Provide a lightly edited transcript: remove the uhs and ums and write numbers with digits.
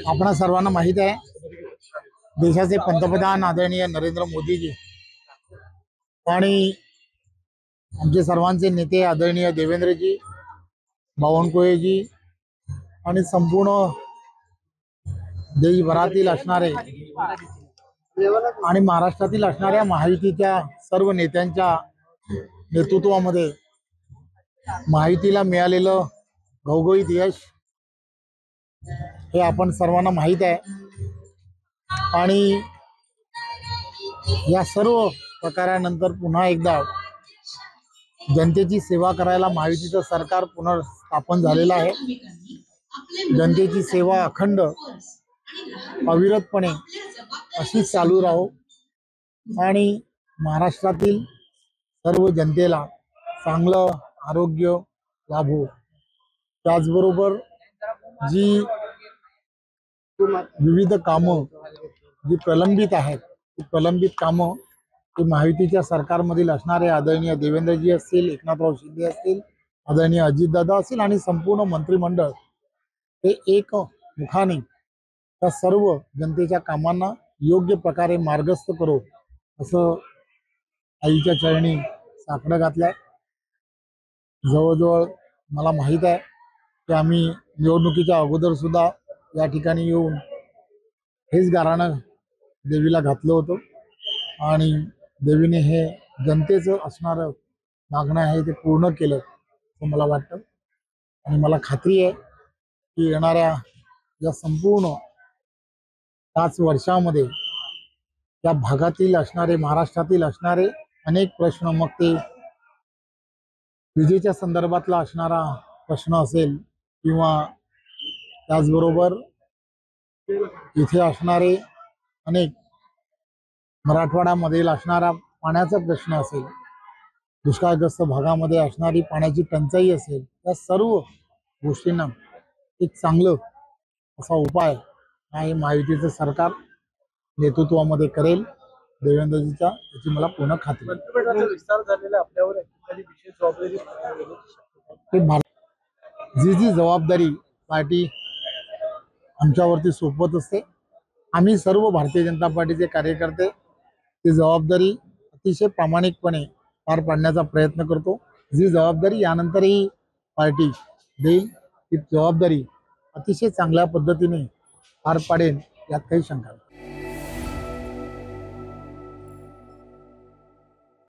आपणा सर्वांना माहित आहे, देशाचे पंतप्रधान आदरणीय नरेंद्र मोदीजी आणि आमचे सर्वांचे नेते आदरणीय देवेंद्रजी, बावनकुळेजी आणि संपूर्ण देशभरातील असणारे आणि महाराष्ट्रातील असणाऱ्या महायुतीच्या सर्व नेत्यांच्या नेतृत्वामध्ये महायुतीला मिळालेलं घवघवीत यश हे आपण सर्वांना माहित आहे। आणि या सर्व प्रकारानंतर पुन्हा एकदा जनतेची सेवा करायला महायुतीचं सरकार पुनर्स्थापन झालेलं आहे। जनतेची सेवा अखंड अविरतपणे अशीच चालू राहो आणि महाराष्ट्रातील सर्व जनतेला चांगलं आरोग्य लाभो। त्याचबरोबर जी विविध कामं जी प्रलंबित आहेत, ती प्रलंबित कामं ती महायुतीच्या सरकारमधील असणारे आदरणीय देवेंद्रजी असतील, एकनाथराव शिंदे असतील, आदरणीय अजितदादा असतील आणि संपूर्ण मंत्रिमंडळ हे एक मुखाने त्या सर्व जनतेच्या कामांना योग्य प्रकारे मार्गस्थ करो असं आईच्या चरणी साकडं घातलंय। जवळजवळ मला माहित आहे की आम्ही निवडणुकीच्या अगोदर सुद्धा या ठिकाणी येऊन हेच गाराणं देवीला घातलं होतं आणि देवीने हे जनतेचं असणारं मागणं आहे ते पूर्ण केलं असं मला वाटतं। आणि मला खात्री आहे की येणाऱ्या या संपूर्ण 5 वर्षामध्ये या भागातील असणारे, महाराष्ट्रातील असणारे अनेक प्रश्न, मग ते विजेच्या संदर्भातला असणारा प्रश्न असेल किंवा त्याचबरोबर इथे असणारे अनेक मराठवाड्यामधील असणारा पाण्याचा प्रश्न असेल, दुष्काळग्रस्त भागामध्ये असणारी पाण्याची टंचाई असेल, या सर्व गोष्टींना एक चांगलं असा उपाय आहे महायुतीचं सरकार नेतृत्वामध्ये करेल देवेंद्रजीच्या, याची मला पूर्ण खात्री आहे। मंत्रिमंडळाचा विस्तार झालेला आपल्यावर एखादी विशेष जबाबदारी जी जबाबदारी पार्टी आमच्यावरती सोपवत असते, आम्ही सर्व भारतीय जनता पार्टीचे कार्यकर्ते ती जबाबदारी अतिशय प्रामाणिकपणे पार पाडण्याचा प्रयत्न करतो। जी जबाबदारी यानंतरही पार्टी देईल ती जबाबदारी अतिशय चांगल्या पद्धतीने पार पाडेल, यात काही शंका नाही।